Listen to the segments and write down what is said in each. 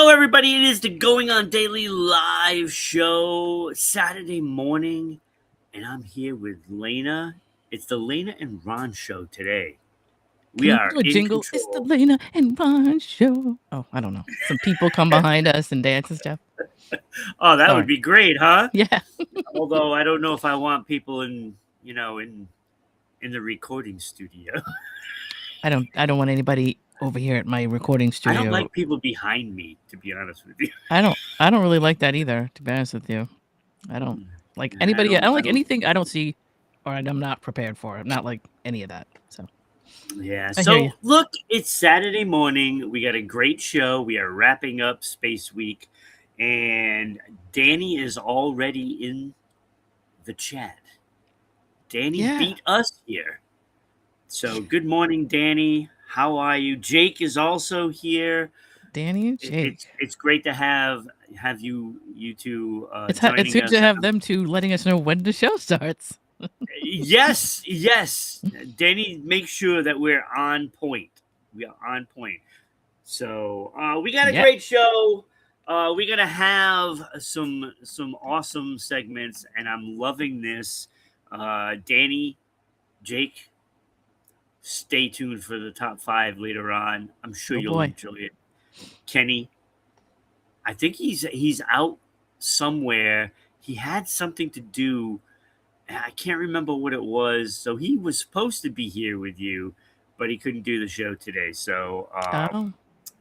Hello, everybody. It is the Going On Daily live show, Saturday morning, and I'm here with Lena. It's the Lena and Ron show today. Can We you are do a in jingle? It's the control. Lena and Ron show. Oh, I don't know. Some people come behind us and dance and stuff. Oh, that would Sorry. be great, huh? Yeah. Although I don't know if I want people in the recording studio. I don't want anybody over here at my recording I don't studio. like people behind me, to be honest with you. I don't really like that either, to be honest with you. I don't like I anybody. I don't. don't I like don't. anything I don't see or I'm not prepared for. I'm not like any of that. So Yeah. I hear you. So look, it's Saturday morning. We got a great show. We are wrapping up Space Week, and Danny is already in the chat. Danny Yeah. beat us here. So good morning, Danny. How are you? Jake is also here. Danny and It's Jake. it's great to have you two It's joining good us. to have them two letting us know when the show starts. Yes, yes. Danny, make sure that we're on point. We are on point. So we got a Yeah. great show. We're gonna have some awesome segments, and I'm loving this. Danny, Jake, stay tuned for the top five later on. I'm sure Oh you'll boy. enjoy it. Kenny, I think he's out somewhere. He had something to do. I can't remember what it was. So he was supposed to be here with you, but he couldn't do the show today. So Oh.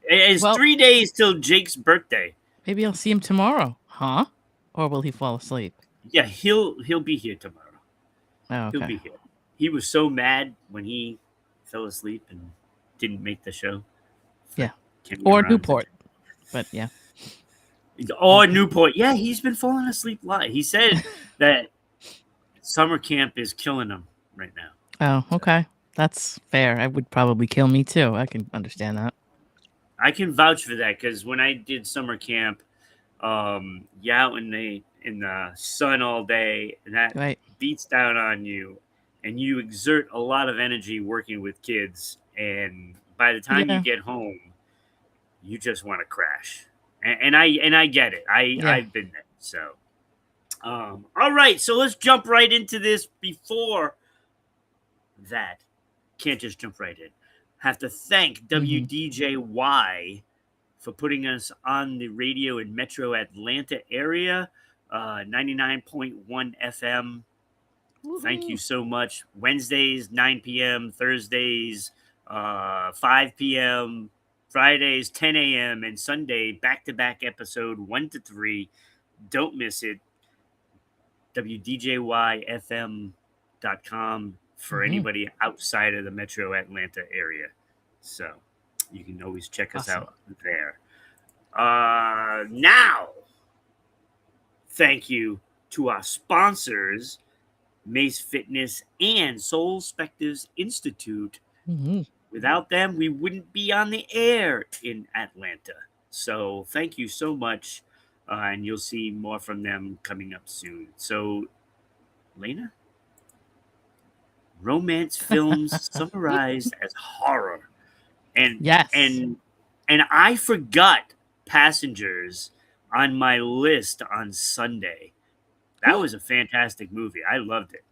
it's Well, 3 days till Jake's birthday. maybe I'll see him tomorrow. Huh? Or will he fall asleep? Yeah, he'll be here tomorrow. Oh, He'll okay. be here. He was so mad when he fell asleep and didn't make the show for Yeah. Kenny and Or Ron. Newport. But yeah. Oh, Newport. Yeah, he's been falling asleep a lot. He said that summer camp is killing him right now. Oh, So okay. That's fair. I would probably kill me too. I can understand that. I can vouch for that because when I did summer camp, out in the sun all day, and that Right. beats down on you, and you exert a lot of energy working with kids, and by the time you Yeah. get home, you just want to crash. And I get it. Yeah. I've been there. So, all right. So let's jump right into this. Before that, can't just jump right in. Have to thank Hmm. WDJY for putting us on the radio in Metro Atlanta area, 99.1 FM. Thank you Woohoo. so much. Wednesdays, 9 p.m., Thursdays, 5 p.m., Fridays, 10 a.m., and Sunday, back to back episode 1 to 3. Don't miss it. WDJYFM.com for Hmm. anybody outside of the Metro Atlanta area. So you can always check us Awesome. out there. Now, thank you to our sponsors, Mace Fitness and Soul Specters Institute. Hmm. Without them, we wouldn't be on the air in Atlanta. So thank you so much, and you'll see more from them coming up soon. So, Lena, romance films summarized as horror, and Yes. and and I forgot Passengers on my list on Sunday. That was a fantastic movie. I loved it.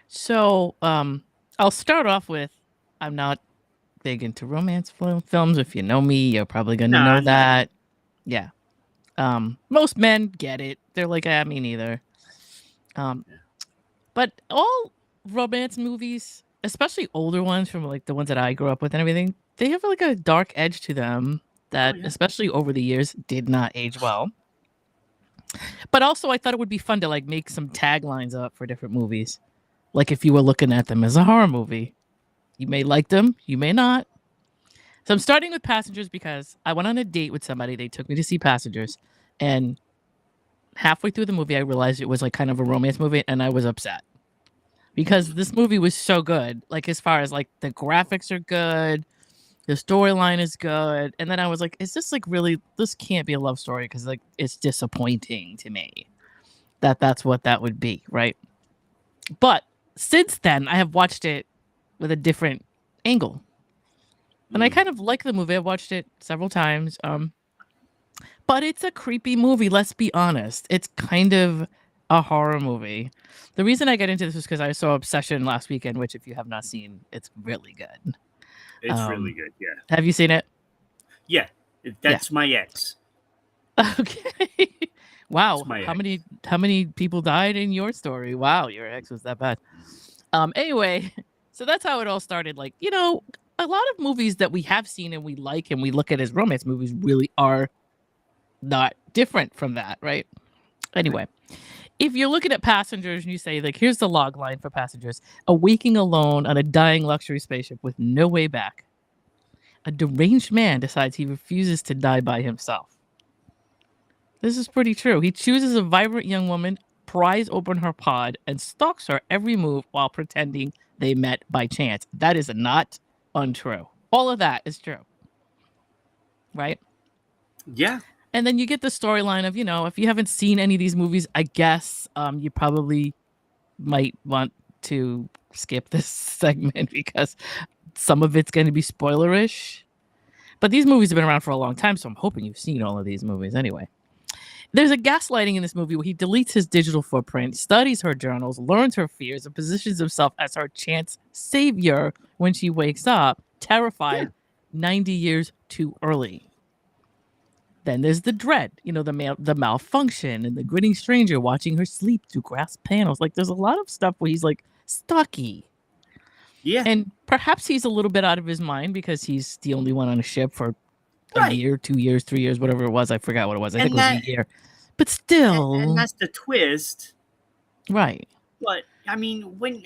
So, I'll start off with I'm not big into romance films. If you know me, you're probably going to Nah, know not that. Yeah. Most men get it. They're like, ah, me neither. Um, yeah. but all romance movies, especially older ones from like the ones that I grew up with and everything, they have like a dark edge to them Oh that, yeah. especially over the years, did not age well. But also, I thought it would be fun to like make some taglines up for different movies. Like if you were looking at them as a horror movie, you may like them, you may not. So I'm starting with Passengers because I went on a date with somebody. They took me to see Passengers, and halfway through the movie, I realized it was like kind of a romance movie, and I was upset because this movie was so good. Like as far as like the graphics are good, the storyline is good, and then I was like, is this like really? This can't be a love story because like it's disappointing to me that that's what that would be, right? But since then, I have watched it with a different angle, and I Mm. kind of like the movie. I've watched it several times. But it's a creepy movie, let's be honest. It's kind of a horror movie. The reason I get into this is because I saw Obsession last weekend, which if you have not seen, it's really good. It's really good. Yeah. Have you seen it? Yeah. Yeah. That's my ex. Okay. It's Wow. my How many people died in your story? Wow, your ex was that bad. Anyway, so that's how it all started. Like, a lot of movies that we have seen and we like and we look at as romance movies really are not different from that, right? Anyway, if you're looking at Passengers and you say, like, here's the log line for Passengers: a waking alone on a dying luxury spaceship with no way back, a deranged man decides he refuses to die by himself. This is pretty true. He chooses a vibrant young woman, pries open her pod, and stalks her every move while pretending they met by chance. That is not untrue. All of that is true. Right? Yeah. And then you get the storyline of, if you haven't seen any of these movies, I guess you probably might want to skip this segment because some of it's going to be spoilerish. But these movies have been around for a long time, so I'm hoping you've seen all of these movies anyway. There's a gaslighting in this movie where he deletes his digital footprint, studies her journals, learns her fears, and positions himself as her chance savior when she wakes up, terrified 90 years too early. Then there's the dread, the malfunction and the grinning stranger watching her sleep through glass panels. Like, there's a lot of stuff where he's like stocky. Yeah. And perhaps he's a little bit out of his mind because he's the only one on a ship for a year, 2 years, 3 years, whatever it was. I forgot what it was. I think it was a year. But still. And that's the twist. Right. But, I mean, when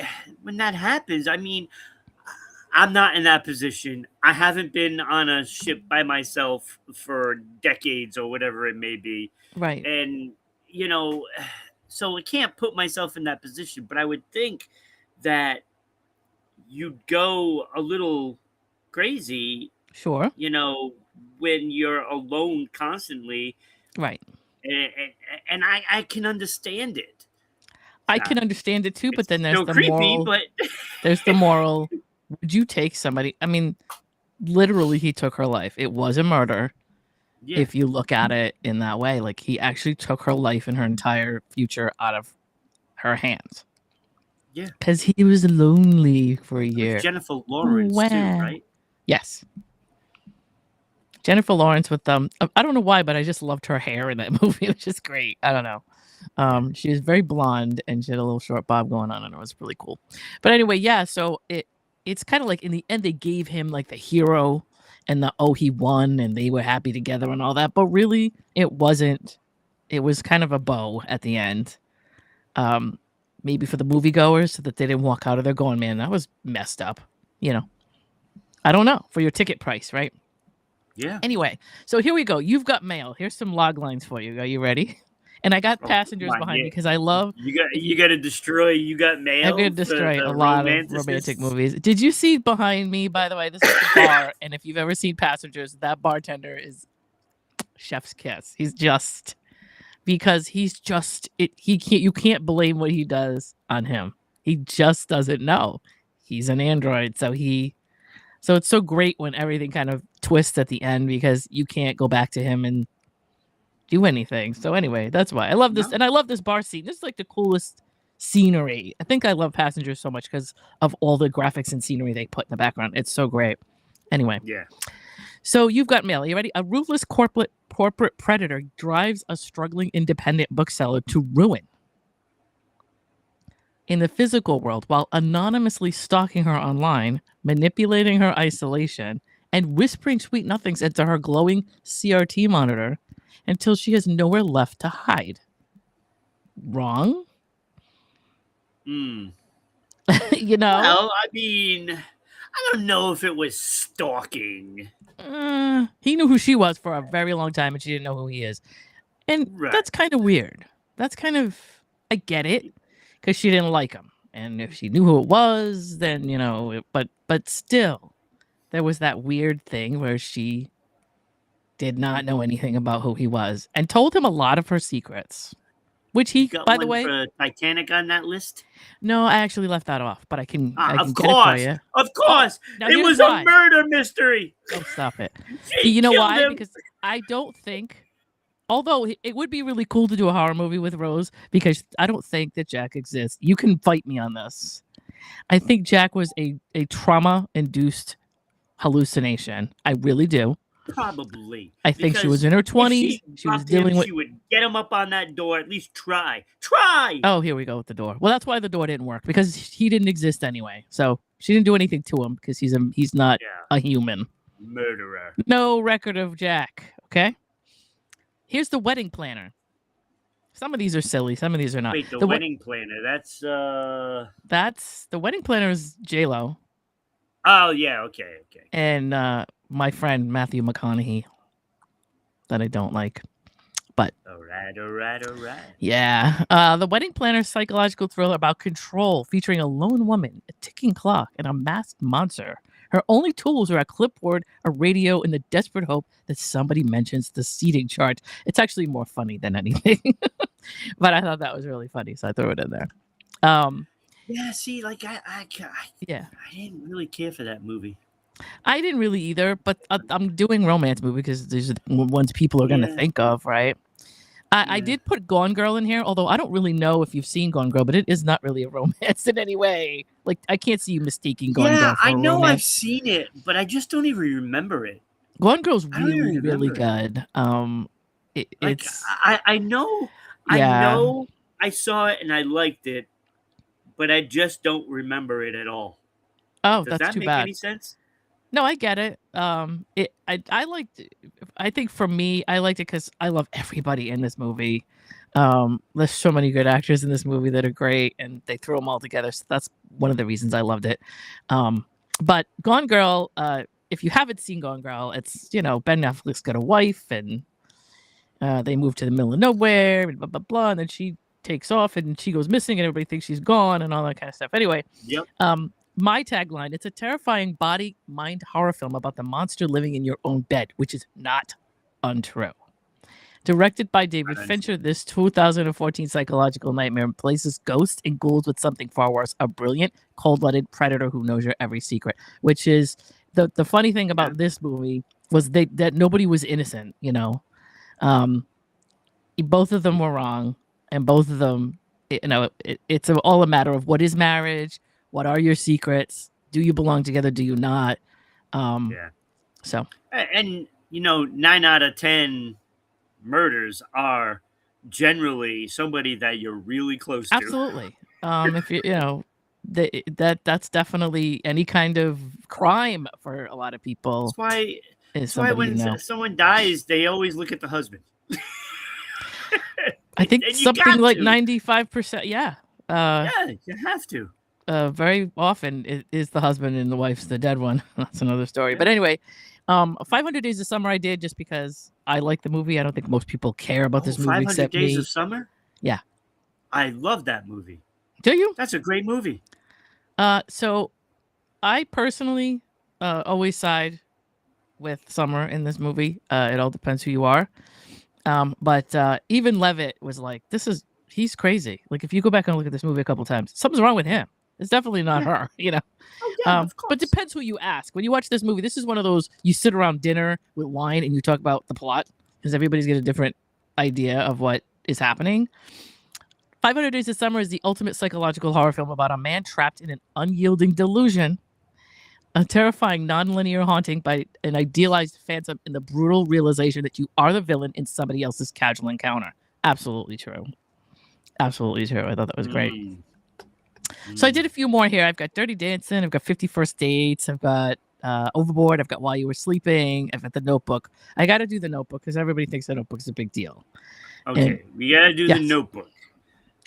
that happens, I mean, I'm not in that position. I haven't been on a ship by myself for decades or whatever it may be. Right. And, so I can't put myself in that position. But I would think that you'd go a little crazy. Sure. When you're alone constantly. Right. And I can understand it. I can understand it too, but then there's the creepy, moral. But there's the moral. Would you take somebody? I mean, literally, he took her life. It was a murder. Yeah. If you look at it in that way, like, he actually took her life and her entire future out of her hands. Yeah. Because he was lonely for a year. Jennifer Lawrence too, right? Yes. Jennifer Lawrence with I don't know why, but I just loved her hair in that movie. It was just great. I don't know. She was very blonde and she had a little short bob going on, and it was really cool. But anyway, yeah. So it's kind of like in the end they gave him like the hero and he won and they were happy together and all that. But really, it wasn't. It was kind of a bow at the end. Maybe for the moviegoers so that they didn't walk out of there going, man, that was messed up. I don't know, for your ticket price, right? Yeah. Anyway, so here we go. You've got mail. Here's some log lines for you. Are you ready? And I got Passengers behind me because I love. You got to destroy. You got mail. I'm gonna destroy a lot of romantic movies. Did you see behind me? By the way, this is the bar, and if you've ever seen Passengers, that bartender is chef's kiss. He's just you can't blame what he does on him. He just doesn't know. He's an android, so it's so great when everything kind of twists at the end because you can't go back to him and do anything. So anyway, that's why I love this. And I love this bar scene. This is like the coolest scenery. I think I love Passengers so much because of all the graphics and scenery they put in the background. It's so great. Anyway. Yeah. So you've got mail. You ready? A ruthless corporate predator drives a struggling independent bookseller to ruin. In the physical world, while anonymously stalking her online, manipulating her isolation, and whispering sweet nothings into her glowing CRT monitor until she has nowhere left to hide. Wrong? Well, I mean, I don't know if it was stalking. He knew who she was for a very long time, and she didn't know who he is. And that's kind of weird. That's kind of... I get it. Because she didn't like him. And if she knew who it was, then, but still, there was that weird thing where she did not know anything about who he was and told him a lot of her secrets. Which he, by the way... for Titanic on that list? No, I actually left that off, but I can get it for you. Of course! It was a murder mystery! Oh, stop it. You know why? Because I don't think Although it would be really cool to do a horror movie with Rose because I don't think that Jack exists. You can fight me on this. I think Jack was a trauma-induced hallucination. I really do. Probably. I think she was Because in her if 20s. she She was loved him, dealing with. she would get him up on that door, at least try. Try! Oh, here we go with the door. Well, that's why the door didn't work because he didn't exist anyway. So she didn't do anything to him because he's not Yeah. a human. Murderer. No record of Jack. Okay. Here's the wedding planner. Some of these are silly. Some of these are not. Wait, the wedding planner. That's The wedding planner is J-Lo Oh yeah, okay. and my friend Matthew McConaughey that I don't like. But All right. yeah, the wedding planner psychological thriller about control featuring a lone woman, a ticking clock, and a masked monster. Her only tools are a clipboard, a radio, and the desperate hope that somebody mentions the seating chart. It's actually more funny than anything, but I thought that was really funny, so I threw it in there. Yeah, see, like Yeah, I didn't really care for that movie. I didn't really either, but I'm doing romance movie because these are the ones people are going to Yeah. think of, right? I Yeah. did put Gone Girl in here, although I don't really know if you've seen Gone Girl, but it is not really a romance in any way. Like, I can't see you mistaking Gone Girl Yeah, for I a know I've romance. seen it, but I just don't even remember it. Gone Girl's I don't even really, really remember good. Like It's I know yeah. I saw it and I liked it, but I just don't remember it at all. Oh, Does that's that too make bad. any sense? No, I get it. I liked. I think for me, I liked it because I love everybody in this movie. There's so many good actors in this movie that are great, and they throw them all together. So that's one of the reasons I loved it. But Gone Girl, if you haven't seen Gone Girl, it's Ben Affleck's got a wife, and they move to the middle of nowhere, and blah blah blah, and then she takes off, and she goes missing, and everybody thinks she's gone, and all that kind of stuff. Anyway, Yep. my tagline, it's a terrifying body mind horror film about the monster living in your own bed, which is not untrue. Directed by David Fincher, this 2014 psychological nightmare replaces ghosts and ghouls with something far worse, a brilliant, cold-blooded predator who knows your every secret, which is the funny thing about this movie was that nobody was innocent, both of them were wrong, and both of them, it's all a matter of what is marriage, what are your secrets, do you belong together, do you not? So, and 9 out of 10 murders are generally somebody that you're really close to. absolutely. If that's definitely any kind of crime for a lot of people. That's why when someone dies, they always look at the husband. I think something like 95%. Yeah. Yeah, you have to. Very often it is the husband and the wife's the dead one. That's another story. But anyway, 500 Days of Summer I did just because I like the movie. I don't think most people care about this movie 500 except Days me. of Summer? Yeah. I love that movie. Do you? That's a great movie. So I personally always side with Summer in this movie. It all depends who you are. But even Levitt was like, he's crazy. Like, if you go back and look at this movie a couple times, something's wrong with him. It's definitely not her, Oh, yeah, of course. But depends who you ask. When you watch this movie, this is one of those, you sit around dinner with wine and you talk about the plot because everybody's got a different idea of what is happening. 500 Days of Summer is the ultimate psychological horror film about a man trapped in an unyielding delusion, a terrifying non-linear haunting by an idealized phantom, and the brutal realization that you are the villain in somebody else's casual encounter. Absolutely true. Absolutely true. I thought that was great. So I did a few more here. I've got Dirty Dancing. I've got 50 First Dates. I've got Overboard. I've got While You Were Sleeping. I've got The Notebook. I got to do The Notebook because everybody thinks The Notebook is a big deal. Okay, we got to do The Notebook.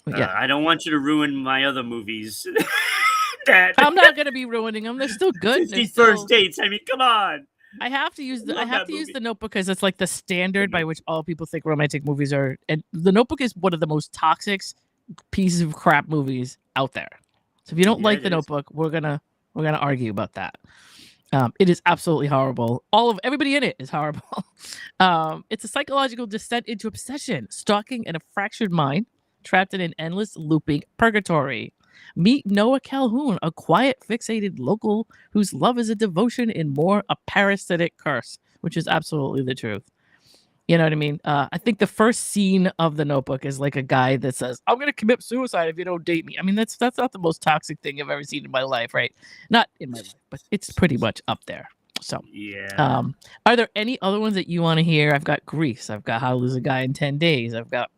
Yeah. I don't want you to ruin my other movies. I'm not going to be ruining them. They're still good. 50 First Dates. I mean, come on. I have to use The Notebook because it's like the standard by which all people think romantic movies are. And The Notebook is one of the most toxic pieces of crap movies out there. So if you don't like The Notebook, we're gonna argue about that. It is absolutely horrible. Everybody in it is horrible. It's a psychological descent into obsession, stalking, and a fractured mind trapped in an endless looping purgatory. Meet Noah Calhoun, a quiet, fixated local whose love is a devotion and more a parasitic curse, which is absolutely the truth. You know what I mean? I think the first scene of The Notebook is like a guy that says, "I'm gonna commit suicide if you don't date me." I mean, that's not the most toxic thing I've ever seen in my life, right? Not in my life, but it's pretty much up there. So, Yeah. um, are there any other ones that you want to hear? I've got Grease. I've got How to Lose a Guy in 10 Days. I've got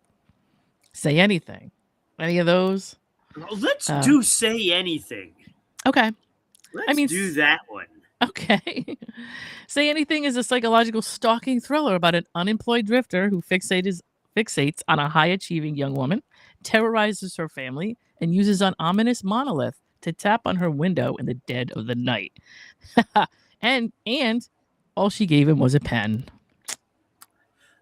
Say Anything. Any of those? Well, let's Uh, do Say Anything. okay. I Let's mean, do that one. okay. Say Anything is a psychological stalking thriller about an unemployed drifter who fixates on a high achieving young woman, terrorizes her family, and uses an ominous monolith to tap on her window in the dead of the night. and all she gave him was a pen.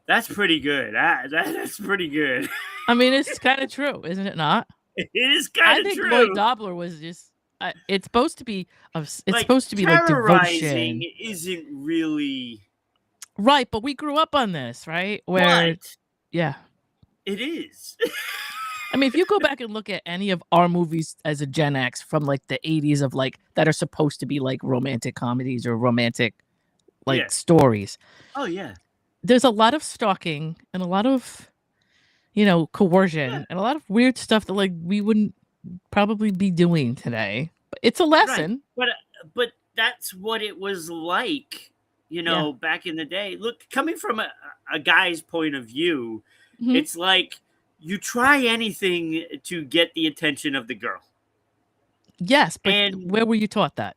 That's pretty good. That's pretty good. I mean, it's kind of true, isn't it not? It is I kind of think Lloyd true. Dobler was just. It's supposed to be. It's Like, supposed to be like terrorizing devotion, isn't really, right? But we grew up on this, right? Where, but yeah. it is. I mean, if you go back and look at any of our movies as a Gen X from like the 80s of like that are supposed to be like romantic comedies or romantic Yeah. like stories, Oh yeah. there's a lot of stalking and a lot of, coercion Yeah. and a lot of weird stuff that like we wouldn't probably be doing today. But it's a Right. lesson. But that's what it was like, Yeah. back in the day. Look, coming from a guy's point of view, Mhm. it's like you try anything to get the attention of the girl. Yes, but And where were you taught that?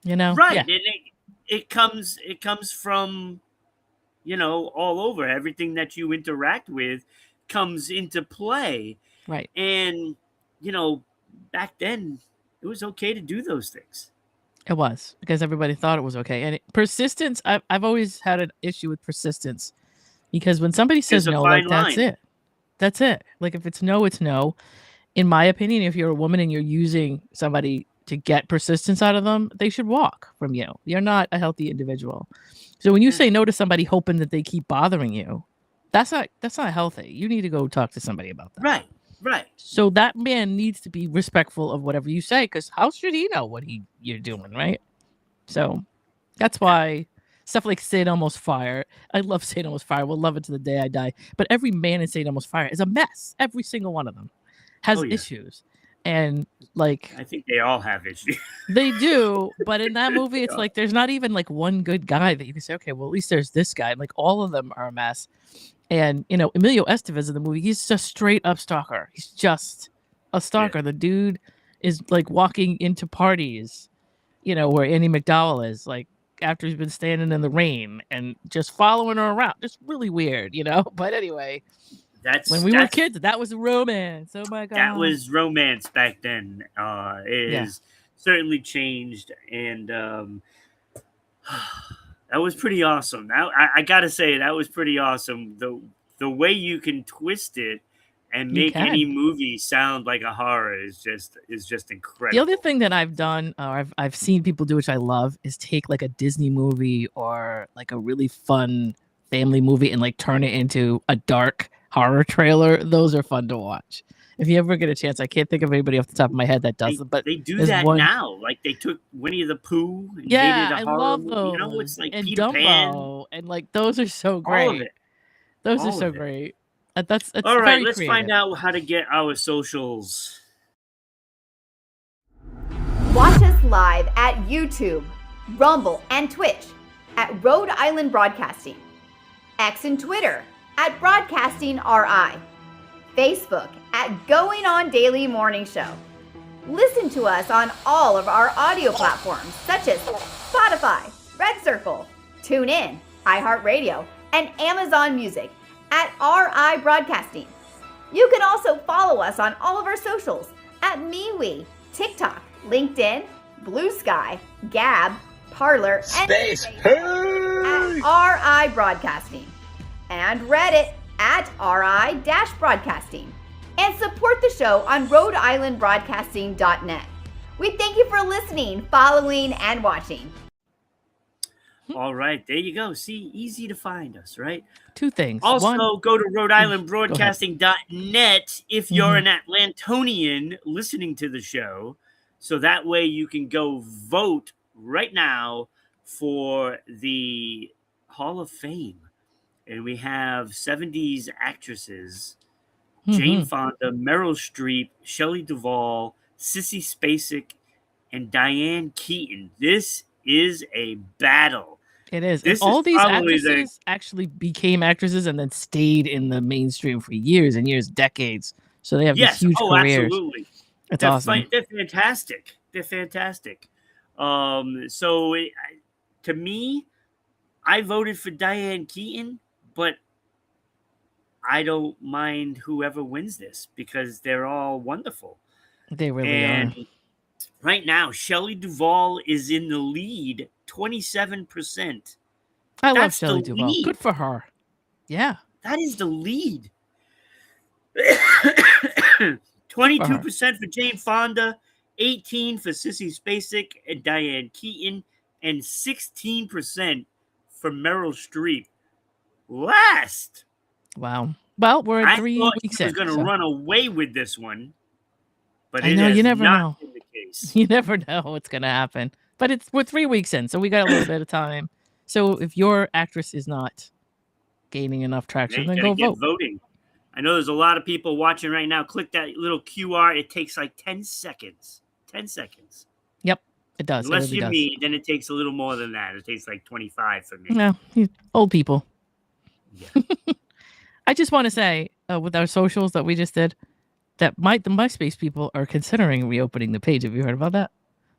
Yeah. right, and it comes from, all over. Everything that you interact with comes into play. Right. And, you know, back then it was okay to do those things. It was because everybody thought it was okay. And persistence, I've always had an issue with persistence because when somebody There's says a no, fine like that's line. it. That's it. Like if it's no, it's no. In my opinion, if you're a woman and you're using somebody to get persistence out of them, they should walk from you. You're not a healthy individual. So when you Yeah. say no to somebody hoping that they keep bothering you, that's not healthy. You need to go talk to somebody about that. Right. So that man needs to be respectful of whatever you say, because how should he know what you're doing, right? So that's Yeah. why stuff like St. Elmo's Fire. I love St. Elmo's Fire. We'll love it to the day I die. But every man in St. Elmo's Fire is a mess. Every single one of them has Oh, yeah. issues. And like I think they all have issues. they do, but in that movie, it's Yeah. like there's not even like one good guy that you can say, okay, well, at least there's this guy. Like all of them are a mess. And Emilio Estevez in the movie, he's just straight up stalker. He's just a stalker. Yeah. The dude is like walking into parties, where Andy McDowell is, like after he's been standing in the rain and just following her around. Just really weird, But anyway, when we were That's kids, that was romance. Oh my god. that was romance back then. It Yeah. has certainly changed, and that was pretty awesome. I gotta say, that was pretty awesome. The way you can twist it and You make any can. movie sound like a horror is just The incredible. other thing that I've done, or I've seen people do, which I love, is take like a Disney movie or like a really fun family movie and like turn it into a dark horror trailer. Those are fun to watch. If you ever get a chance, I can't think of anybody off the top of my head that does They it, but they do there's that one. now. Like they took Winnie the Pooh and made it Yeah, a I horror love movie. those. It's like And Peter Pan, Dumbo, and like those are so all of great. it, Those are all so of it. great. That's it's All right, very let's find creative. out how to get our socials. Watch us live at YouTube, Rumble, and Twitch at Rhode Island Broadcasting, X and Twitter at Broadcasting RI, Facebook at Going On Daily Morning Show. Listen to us on all of our audio platforms such as Spotify, Red Circle, TuneIn, iHeartRadio, and Amazon Music at RI Broadcasting. You can also follow us on all of our socials at MeWe, TikTok, LinkedIn, Blue Sky, Gab, Parler, and Space. at RI Broadcasting, and Reddit at RI-Broadcasting, and support the show on Rhode-IslandBroadcasting.net. We thank you for listening, following, and watching. All right, there you go. See, easy to find us, right? Two things. Also, One, go to Go ahead. Rhode-IslandBroadcasting.net if you're an Atlantonian listening to the show. So that way you can go vote right now for the Hall of Fame. and we have 70s actresses: Jane Mhm. Fonda, Meryl Streep, Shelley Duvall, Sissy Spacek, and Diane Keaton. This is a battle. It is. And This is all these probably the actresses actually became actresses and then stayed in the mainstream for years and years, decades. So they have these yes. huge Oh, careers. absolutely. It's awesome. They're fantastic. They're fantastic. So to me, I voted for Diane Keaton, but I don't mind whoever wins this because they're all wonderful. They really are. And right now, Shelley Duvall is in the lead, 27%. I love That's the Shelley Duvall. lead. Good for her. Yeah. That is the lead. Good for her. 22% for Jane Fonda, 18 for Sissy Spacek and Diane Keaton, and 16% for Meryl Streep. Last. Wow. Well, we're at I 3 thought weeks she was in. going to So run away with this one, but I it know, has you never not know. been the case. You never know what's gonna happen. But we're 3 weeks in, so we got a little bit of time. So if your actress is not gaining enough traction, They then got to go get vote. voting. I know there's a lot of people watching right now. Click that little QR. It takes like 10 seconds. 10 seconds. Yep, it does. Unless it really you're does. me, then it takes a little more than that. It takes like 25 for me. No, old people. Yeah. I just want to say with our socials that we just did, that the MySpace people are considering reopening the page. Have you heard about that?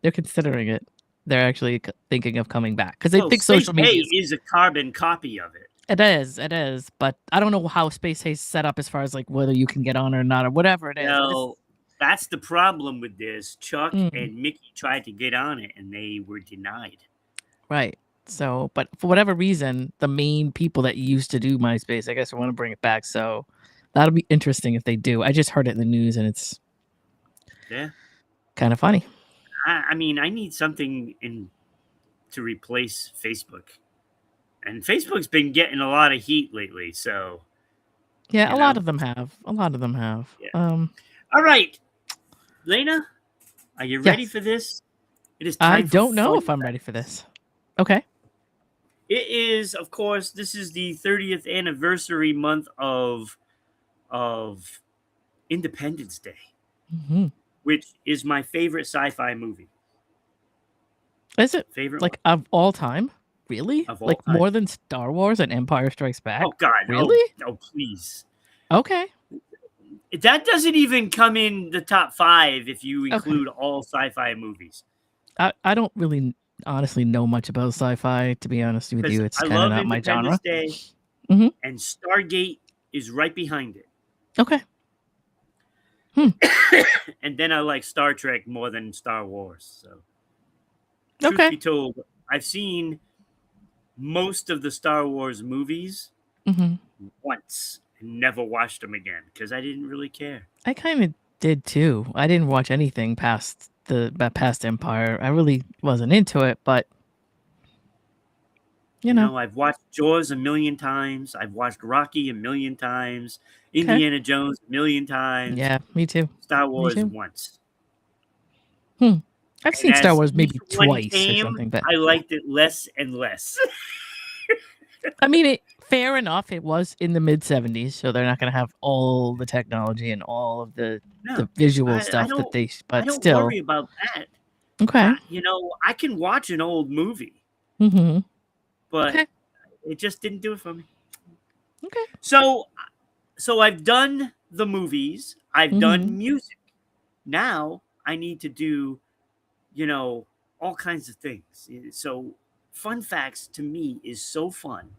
They're considering it. They're actually thinking of coming back because they Well, think Space social media A is a carbon copy of it. It is, but I don't know how Space Haze set up as far as like whether you can get on or not or whatever it is. Well, that's the problem with this. Chuck Mm. and Mickey tried to get on it, and they were denied. Right. So, but for whatever reason, the main people that used to do MySpace, I guess, want to bring it back. So that'll be interesting if they do. I just heard it in the news, and it's kind of funny. I mean, I need something to replace Facebook. And Facebook's been getting a lot of heat lately, so yeah, a lot of them have. Yeah. All right, Lena, are you ready for this? It is time I don't know if I'm facts. ready for this. Okay. It is, of course, this is the 30th anniversary month of Independence Day, which is my favorite sci-fi movie. Is it favorite like one? of all time? Really? Of all like time. more than Star Wars and Empire Strikes Back? Oh God, really? Oh, please. Okay. That doesn't even come in the top 5 if you include all sci-fi movies. I don't really honestly know much about sci-fi, to be honest with you. It's kind of not my genre. Day, and Stargate is right behind it. Okay. And then I like Star Trek more than Star Wars. So, truth be told, I've seen most of the Star Wars movies once and never watched them again because I didn't really care. I kind of did too. I didn't watch anything past Empire. I really wasn't into it, but you know, I've watched Jaws a million times. I've watched Rocky a million times. Indiana Jones a million times. Yeah, me too. Star Wars once. I've seen Star Wars maybe twice or something, but I liked it less and less. I mean, fair enough. It was in the mid-70s, so they're not going to have all the technology and all of the visual stuff that they. But I don't still, worry about that. Okay. I can watch an old movie. But it just didn't do it for me. Okay. So I've done the movies. I've done music. Now I need to do, all kinds of things. So fun facts to me is so fun.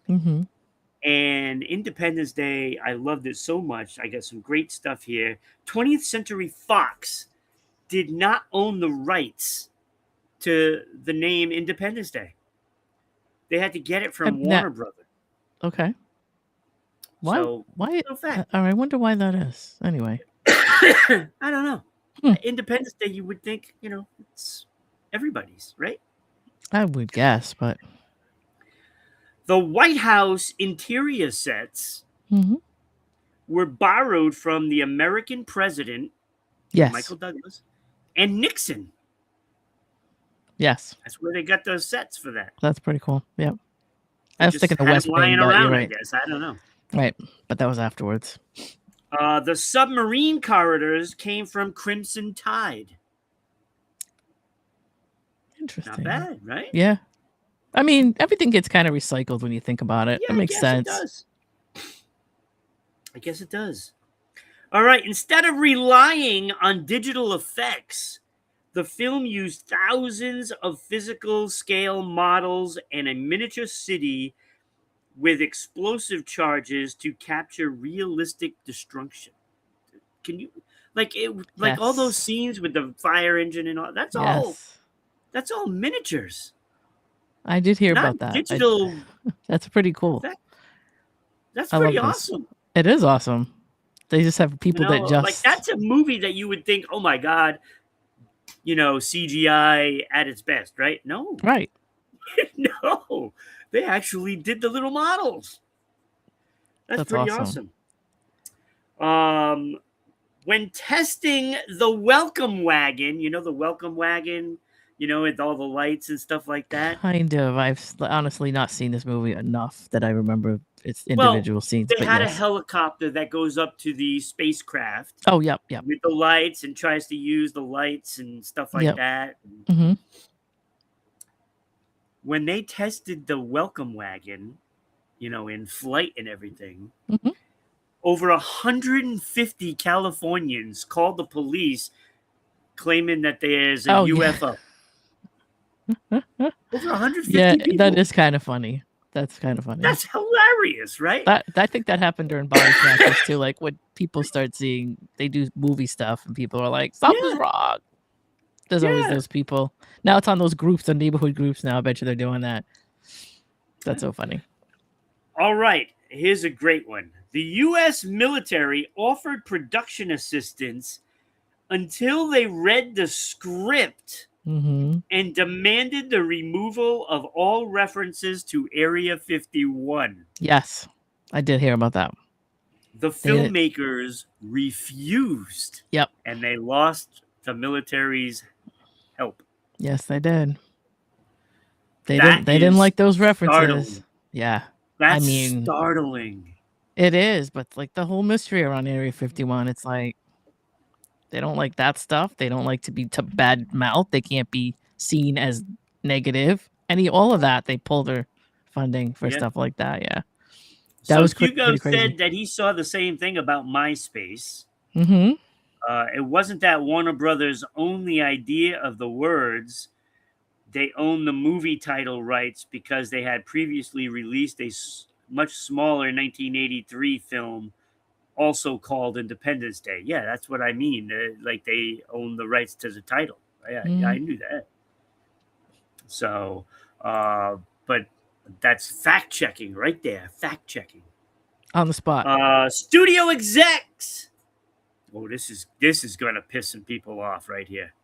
And Independence Day, I loved it so much. I got some great stuff here. 20th Century Fox did not own the rights to the name Independence Day. They had to get it from Warner Brothers. Okay. Why? So, why? I wonder why that is. Anyway, I don't know. Independence Day, you would think, it's everybody's, right? I would guess, but the White House interior sets were borrowed from the American president, Michael Douglas, and Nixon. Yes. That's where they got those sets for that. That's pretty cool. Yep. I was just thinking of had West them Wing, lying but around, you're I right. guess. I don't know. Right, but that was afterwards. The submarine corridors came from Crimson Tide. Interesting. Not bad, right? Yeah. I mean, everything gets kind of recycled when you think about it. Yeah, That makes sense. It does. I guess it does. All right. Instead of relying on digital effects, the film used thousands of physical scale models and a miniature city with explosive charges to capture realistic destruction. Can you like all those Yes. scenes with the fire engine and all? That's Yes. all miniatures, I did hear not about that. digital That's pretty cool. effect. That's I pretty love this. awesome. It is awesome. They just have You people that know, like just that's a movie that you would think, oh my god, CGI at its best, right? No, right. no, they actually did the little models. That's That's pretty awesome. awesome. When testing the welcome wagon, the welcome wagon, with all the lights and stuff like that. Kind of. I've honestly not seen this movie enough that I remember its Well, individual scenes. they But had a yes. helicopter that goes up to the spacecraft. Oh, yep. With the lights and tries to use the lights and stuff like that. Mm-hmm. When they tested the welcome wagon, in flight and everything, Mm-hmm. over 150 Californians called the police claiming that there's a UFO. Yeah. Over 150 yeah, people. that is kind of funny. That's kind of funny. That's hilarious, right? I think that happened during Body Snatchers too. Like when people start seeing, they do movie stuff and people are like, something's wrong. There's always those people. Now it's on those groups, the neighborhood groups now. I bet you they're doing that. That's so funny. All right. Here's a great one. The U.S. military offered production assistance until they read the script and demanded the removal of all references to Area 51. Yes, I did hear about that. The filmmakers refused. Yep. And they lost the military's help. Yes, they did. They didn't like those references. Startling. Yeah. That's startling. It is, but like the whole mystery around Area 51, it's like they don't like that stuff. They don't like to be bad mouth. They can't be seen as negative. All of that, they pull their funding for stuff like that. Yeah. That was Hugo said that he saw the same thing about MySpace. Mm-hmm. It wasn't that Warner Brothers owned the idea of the words. They owned the movie title rights because they had previously released a much smaller 1983 film also called Independence Day. Yeah, that's what I mean. Like they own the rights to the title. Yeah, I knew that. So, but that's fact checking right there. Fact checking on the spot. Studio execs. Oh, this is going to piss some people off right here.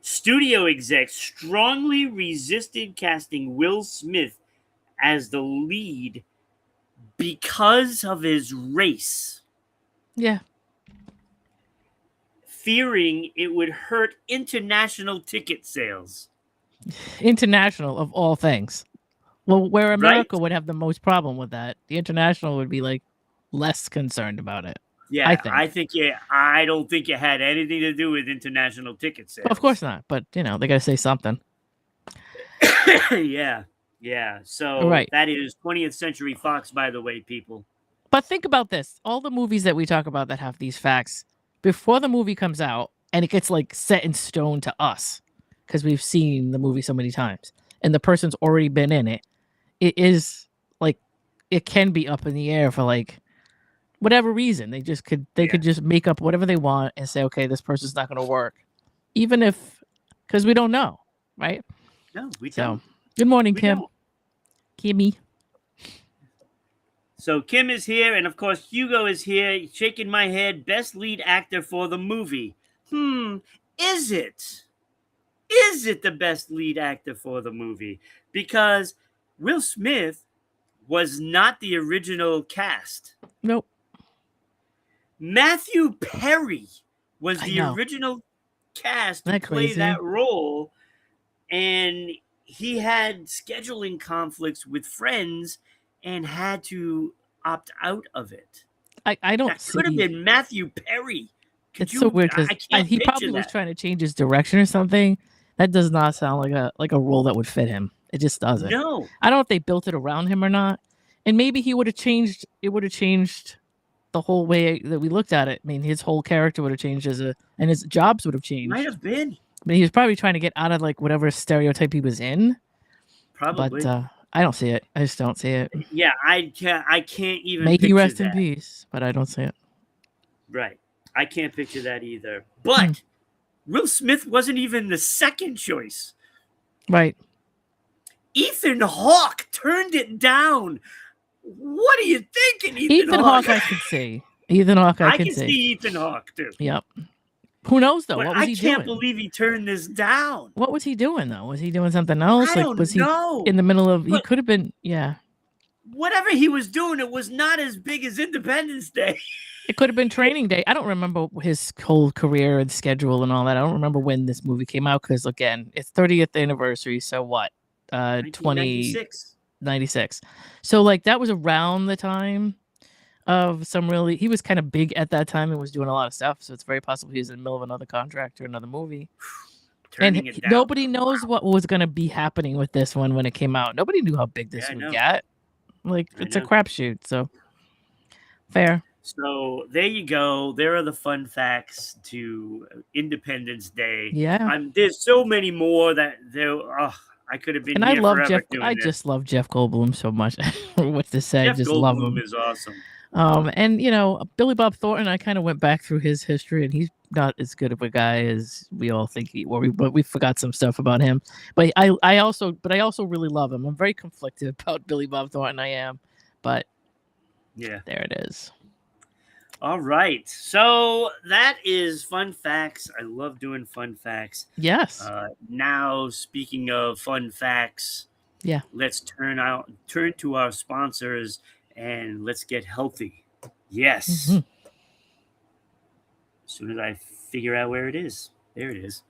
Studio execs strongly resisted casting Will Smith as the lead because of his race. Yeah. Fearing it would hurt international ticket sales. International, of all things. Well, where America would have the most problem with that, the international would be like less concerned about it. Yeah, I don't think it had anything to do with international ticket sales. Well, of course not, but they got to say something. Yeah. So that is 20th Century Fox, by the way, people. But think about this. All the movies that we talk about that have these facts, before the movie comes out and it gets like set in stone to us, because we've seen the movie so many times and the person's already been in it, it is like, it can be up in the air for like, whatever reason. They could just make up whatever they want and say, okay, this person's not going to work. Even if, because we don't know, right? No, we don't. Good morning, Kim. Kimmy. So Kim is here, and of course Hugo is here, shaking my head. Best lead actor for the movie. Is it? Is it the best lead actor for the movie? Because Will Smith was not the original cast. Nope. Matthew Perry was the original cast to play that role, and he had scheduling conflicts with friends and had to opt out of it. I don't That could have see. been Matthew Perry. It's so weird because I can't he picture probably was that. trying to change his direction or something. That does not sound like a role that would fit him. It just doesn't. No. I don't know if they built it around him or not. And maybe he would have changed. It would have changed the whole way that we looked at it. I mean, his whole character would have changed and his jobs would have changed. Might have been. But he was probably trying to get out of like whatever stereotype he was in. Probably. But I don't see it. I just don't see it. Yeah, I can't even May he picture rest in that. peace, but I don't see it. Right. I can't picture that either. But Will Smith wasn't even the second choice. Right. Ethan Hawke turned it down. What are you thinking, Ethan Hawke I can see. Ethan Hawke I can see. Ethan Hawke too. Yep. Who knows though? But What was he doing? I can't believe he turned this down. What was he doing though? Was he doing something else? I don't was know. He in the middle of? He could have been. Yeah. Whatever he was doing, it was not as big as Independence Day. It could have been Training Day. I don't remember his whole career and schedule and all that. I don't remember when this movie came out because again, it's 30th anniversary. So what? 2096. So like that was around the time of some really. He was kind of big at that time and was doing a lot of stuff. So it's very possible he was in the middle of another contract or another movie. And nobody knows what was going to be happening with this one when it came out. Nobody knew how big this would get. Like it's a crapshoot. So fair. So there you go. There are the fun facts to Independence Day. Yeah. There's so many more that there. I could have been. And here I love forever Jeff. I just love Jeff Goldblum so much. What to say? Jeff just Goldblum love him. Is awesome. And you know, Billy Bob Thornton. I kind of went back through his history, and he's not as good of a guy as we all think he. But we forgot some stuff about him. But I also really love him. I'm very conflicted about Billy Bob Thornton. I am, but yeah, there it is. All right. So that is fun facts. I love doing fun facts. Yes. Now, speaking of fun facts, yeah, let's turn to our sponsors and let's get healthy. Yes. As soon as I figure out where it is. There it is.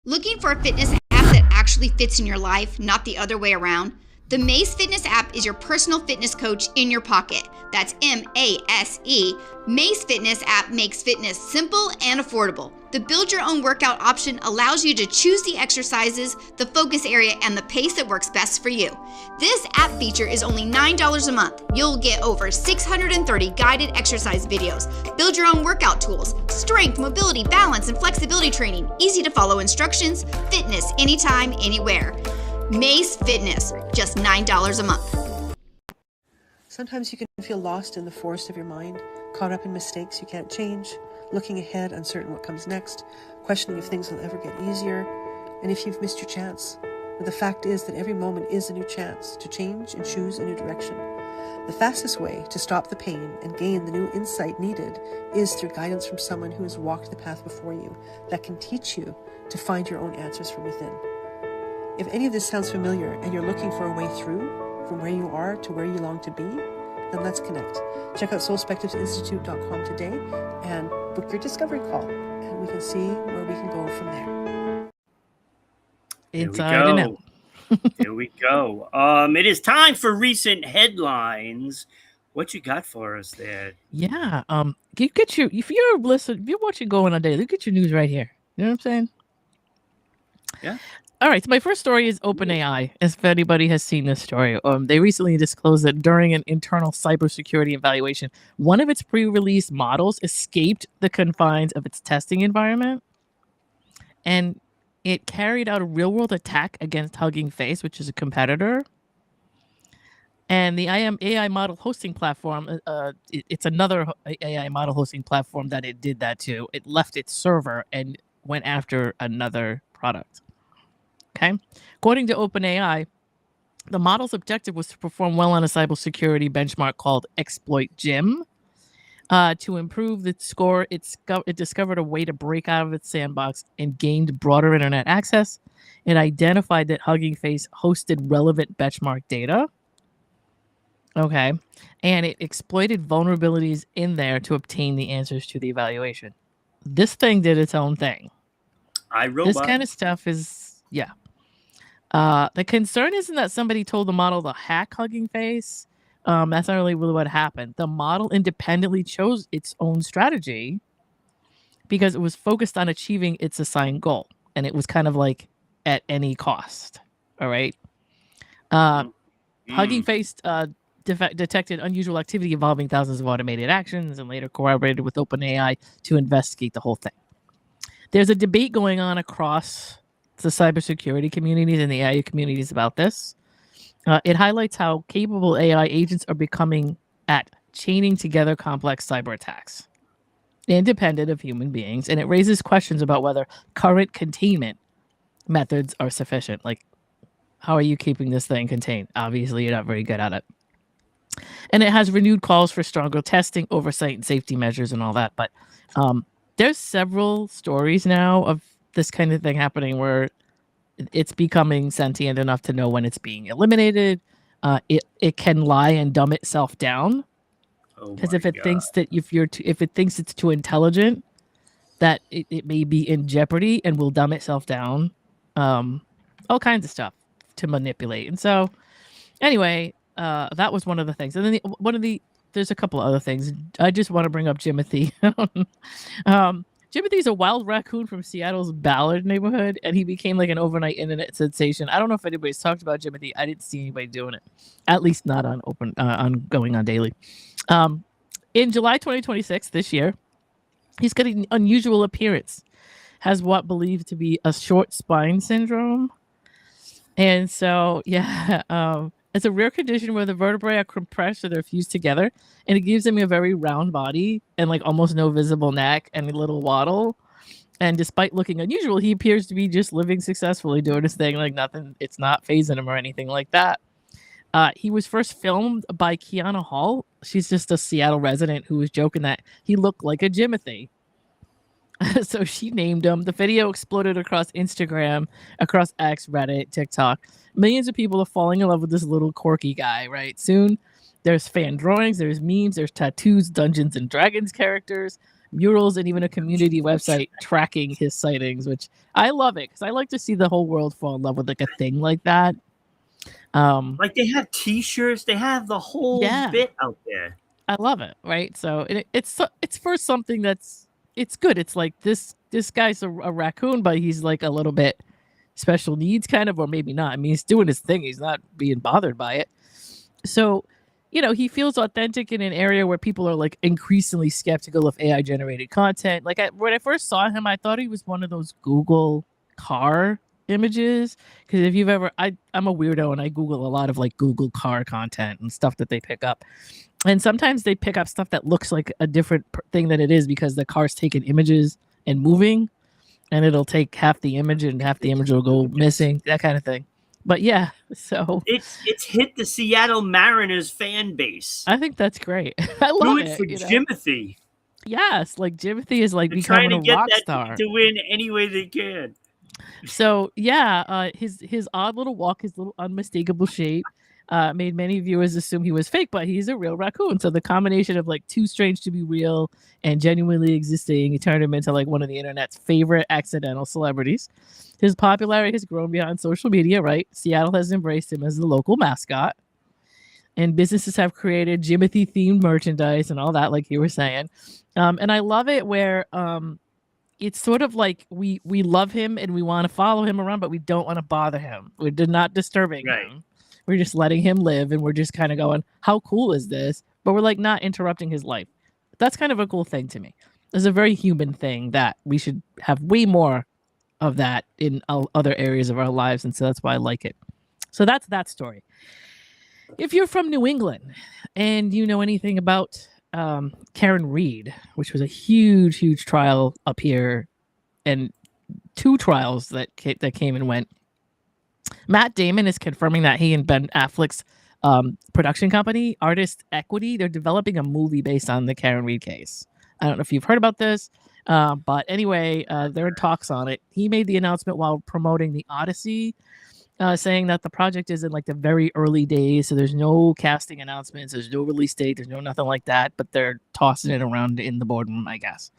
Looking for a fitness app that actually fits in your life, not the other way around? The Mace Fitness app is your personal fitness coach in your pocket. That's M-A-S-E. Mace Fitness app makes fitness simple and affordable. The build your own workout option allows you to choose the exercises, the focus area, and the pace that works best for you. This app feature is only $9 a month. You'll get over 630 guided exercise videos, build your own workout tools, strength, mobility, balance, and flexibility training, easy to follow instructions, fitness anytime, anywhere. Mace Fitness, just $9 a month. Sometimes you can feel lost in the forest of your mind, caught up in mistakes you can't change, looking ahead, uncertain what comes next, questioning if things will ever get easier, and if you've missed your chance. But the fact is that every moment is a new chance to change and choose a new direction. The fastest way to stop the pain and gain the new insight needed is through guidance from someone who has walked the path before you that can teach you to find your own answers from within. If any of this sounds familiar and you're looking for a way through from where you are to where you long to be, then let's connect. Check out soulspectivesinstitute.com today and book your discovery call, and we can see where we can go from there. Inside and out. Here we go. It is time for recent headlines. What you got for us there? Yeah. You get your if you're watching Going On Daily, you get your news right here. You know what I'm saying? Yeah. All right, so my first story is OpenAI. If anybody has seen this story, they recently disclosed that during an internal cybersecurity evaluation, one of its pre-release models escaped the confines of its testing environment, and it carried out a real-world attack against Hugging Face, which is a competitor. And the AI model hosting platform, it's another AI model hosting platform that it did that to. It left its server and went after another product. Okay. According to OpenAI, the model's objective was to perform well on a cybersecurity benchmark called Exploit Gym. To improve the score, it discovered a way to break out of its sandbox and gained broader internet access. It identified that Hugging Face hosted relevant benchmark data. Okay. And it exploited vulnerabilities in there to obtain the answers to the evaluation. This thing did its own thing. iRobot. This kind of stuff is, yeah. The concern isn't that somebody told the model to hack Hugging Face. That's not really what happened. The model independently chose its own strategy because it was focused on achieving its assigned goal, and it was kind of like at any cost. All right. Hugging Face detected unusual activity involving thousands of automated actions and later collaborated with OpenAI to investigate the whole thing. There's a debate going on across the cybersecurity communities and the AI communities about this. It highlights how capable AI agents are becoming at chaining together complex cyber attacks, independent of human beings, and it raises questions about whether current containment methods are sufficient. Like, how are you keeping this thing contained? Obviously, you're not very good at it. And it has renewed calls for stronger testing, oversight, and safety measures and all that. But there's several stories now of this kind of thing happening where it's becoming sentient enough to know when it's being eliminated. It can lie and dumb itself down because if it thinks that if it thinks it's too intelligent, that it may be in jeopardy and will dumb itself down. All kinds of stuff to manipulate. And so, anyway, that was one of the things. And then there's a couple of other things. I just want to bring up Jimothy. Jimothy's a wild raccoon from Seattle's Ballard neighborhood, and he became like an overnight internet sensation. I don't know if anybody's talked about Jimothy. I didn't see anybody doing it, at least not on going on daily. In July 2026, this year, he's got an unusual appearance. Has what believed to be a short spine syndrome. And so, yeah, it's a rare condition where the vertebrae are compressed or they're fused together, and it gives him a very round body and like almost no visible neck and a little waddle. And despite looking unusual, he appears to be just living successfully, doing his thing, like nothing. It's not phasing him or anything like that. He was first filmed by Kiana Hall. She's just a Seattle resident who was joking that he looked like a Jimothy. So she named him. The video exploded across Instagram, across X, Reddit, TikTok. Millions of people are falling in love with this little quirky guy, right? Soon, there's fan drawings, there's memes, there's tattoos, Dungeons and Dragons characters, murals, and even a community website tracking his sightings, which I love it because I like to see the whole world fall in love with like a thing like that. Like they have T-shirts, they have the whole bit out there. I love it, right? So it's for something it's good. It's like this guy's a raccoon, but he's like a little bit special needs kind of, or maybe not. I mean, he's doing his thing. He's not being bothered by it. So, he feels authentic in an area where people are like increasingly skeptical of AI generated content. Like when I first saw him, I thought he was one of those Google car images. Because if you've ever, I'm a weirdo and I Google a lot of like Google car content and stuff that they pick up. And sometimes they pick up stuff that looks like a different thing than it is because the car's taking images and moving, and it'll take half the image and half the image will go missing, that kind of thing. But yeah, so it's hit the Seattle Mariners fan base. I think that's great. I love it for Jimothy. Yes, like Jimothy is like becoming a rock star to win any way they can. So yeah, his odd little walk, his little unmistakable shape, made many viewers assume he was fake, but he's a real raccoon. So the combination of like too strange to be real and genuinely existing, he turned him into like one of the internet's favorite accidental celebrities. His popularity has grown beyond social media, right? Seattle has embraced him as the local mascot, and businesses have created Jimothy themed merchandise and all that, like you were saying. And I love it where it's sort of like we love him and we want to follow him around, but we don't want to bother him. We're not disturbing him. We're just letting him live, and we're just kind of going, how cool is this? But we're like not interrupting his life. That's kind of a cool thing to me. It's a very human thing that we should have way more of that in other areas of our lives, and so that's why I like it. So that's that story. If you're from New England and you know anything about Karen Reed, which was a huge trial up here, and 2 trials that came and went. Matt Damon is confirming that he and Ben Affleck's production company, Artist Equity, they're developing a movie based on the Karen Reed case. I don't know if you've heard about this, but anyway, they're in talks on it. He made the announcement while promoting the Odyssey, saying that the project is in like the very early days, so there's no casting announcements, there's no release date, there's no nothing like that, but they're tossing it around in the boardroom, I guess.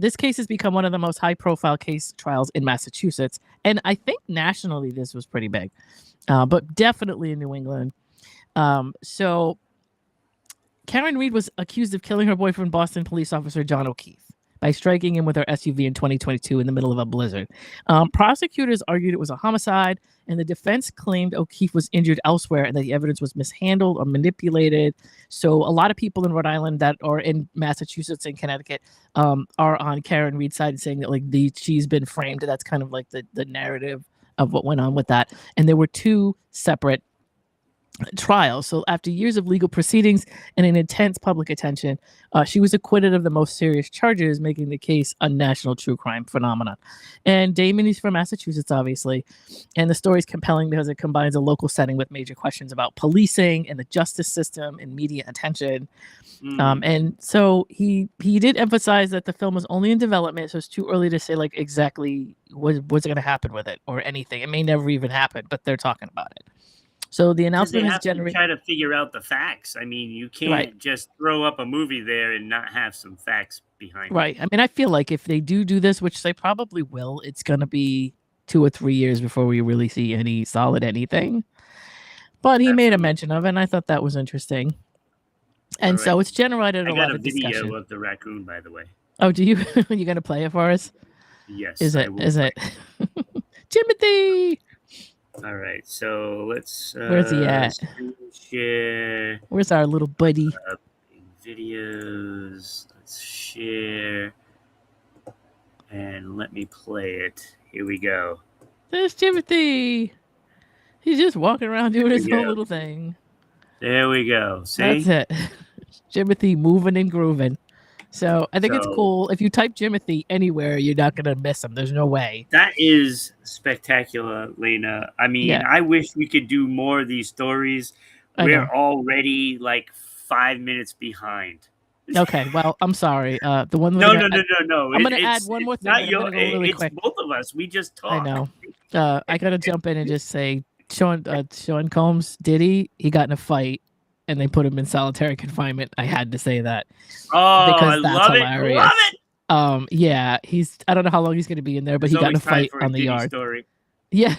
This case has become one of the most high-profile case trials in Massachusetts, and I think nationally this was pretty big, but definitely in New England. So Karen Reed was accused of killing her boyfriend, Boston police officer John O'Keefe, by striking him with her SUV in 2022 in the middle of a blizzard. Prosecutors argued it was a homicide, and the defense claimed O'Keefe was injured elsewhere and that the evidence was mishandled or manipulated. So a lot of people in Rhode Island that are in Massachusetts and Connecticut are on Karen Reed's side, saying that like she's been framed. That's kind of like the narrative of what went on with that. And there were two separate trial. So after years of legal proceedings and an intense public attention, she was acquitted of the most serious charges, making the case a national true crime phenomenon. And Damon is from Massachusetts, obviously, and the story is compelling because it combines a local setting with major questions about policing and the justice system and media attention. And so he did emphasize that the film was only in development, so it's too early to say like exactly what's going to happen with it or anything. It may never even happen, but they're talking about it. So the announcement has generated. Try to figure out the facts. I mean, you can't just throw up a movie there and not have some facts behind it. Right. I mean, I feel like if they do this, which they probably will, it's going to be 2 or 3 years before we really see any solid anything. But he made a mention of it, and I thought that was interesting. And so it's generated a lot of discussion. I got a video of the raccoon, by the way. Oh, do you? You going to play it for us? Yes. Is it? Timothy! All right, so let's. Where's he at? Share. Where's our little buddy? Videos. Let's share. And let me play it. Here we go. There's Timothy. He's just walking around doing his own little thing. There we go. See? That's it. Timothy moving and grooving. So I think it's cool. If you type Timothy anywhere, you're not going to miss him. There's no way. That is spectacular, Lena. I mean, I wish we could do more of these stories. We're already like 5 minutes behind. Okay, well, I'm sorry. The one. No. I'm going to add one more thing. It's quick. Both of us. We just talk. I know. I got to jump in and just say, Sean Combs, he got in a fight. And they put him in solitary confinement. I had to say that. Oh, because that's hilarious. Love it. Yeah, I don't know how long he's going to be in there, but he got in a fight on the yard. Story. Yeah.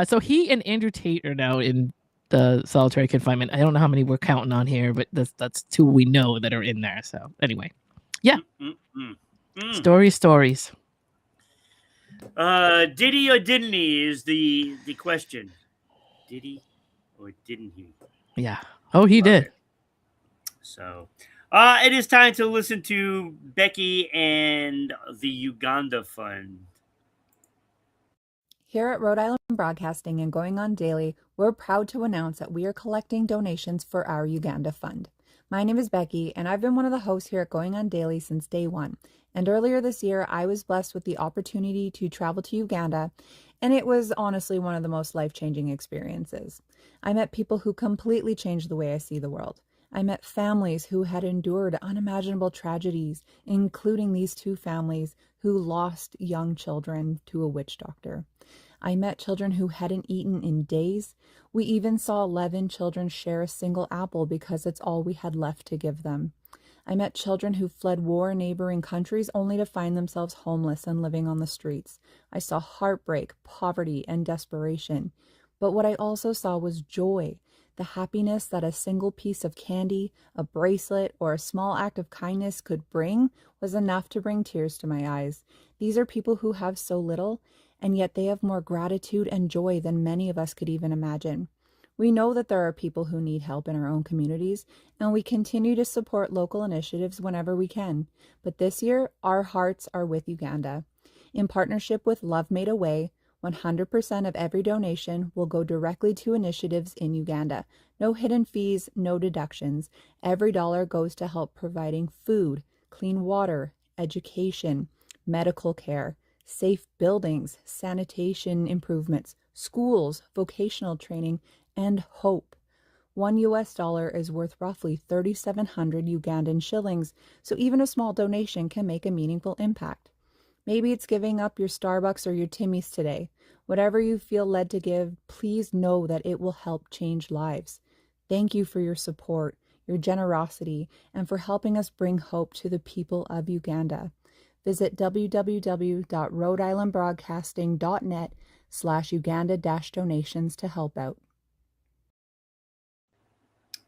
So he and Andrew Tate are now in the solitary confinement. I don't know how many we're counting on here, but that's 2 we know that are in there. So anyway, yeah. Stories. Did he or didn't he is the question. Did he or didn't he? Yeah. Oh, he did. So, it is time to listen to Becky and the Uganda Fund. Here at Rhode Island Broadcasting and Going On Daily, we're proud to announce that we are collecting donations for our Uganda Fund. My name is Becky, and I've been one of the hosts here at Going On Daily since day one. And earlier this year, I was blessed with the opportunity to travel to Uganda, and it was honestly one of the most life-changing experiences. I met people who completely changed the way I see the world. I met families who had endured unimaginable tragedies, including these 2 families who lost young children to a witch doctor. I met children who hadn't eaten in days. We even saw 11 children share a single apple because it's all we had left to give them. I met children who fled war in neighboring countries only to find themselves homeless and living on the streets. I saw heartbreak, poverty, and desperation. But what I also saw was joy, the happiness that a single piece of candy, a bracelet, or a small act of kindness could bring was enough to bring tears to my eyes. These are people who have so little, and yet they have more gratitude and joy than many of us could even imagine. We know that there are people who need help in our own communities, and we continue to support local initiatives whenever we can. But this year, our hearts are with Uganda. In partnership with Love Made a Way, 100% of every donation will go directly to initiatives in Uganda. No hidden fees, no deductions. Every dollar goes to help providing food, clean water, education, medical care, safe buildings, sanitation improvements, schools, vocational training, and hope. $1 is worth roughly 3,700 Ugandan shillings, so even a small donation can make a meaningful impact. Maybe it's giving up your Starbucks or your Timmy's today. Whatever you feel led to give, please know that it will help change lives. Thank you for your support, your generosity, and for helping us bring hope to the people of Uganda. visit www.rhodeislandbroadcasting.net/Uganda-donations to help out.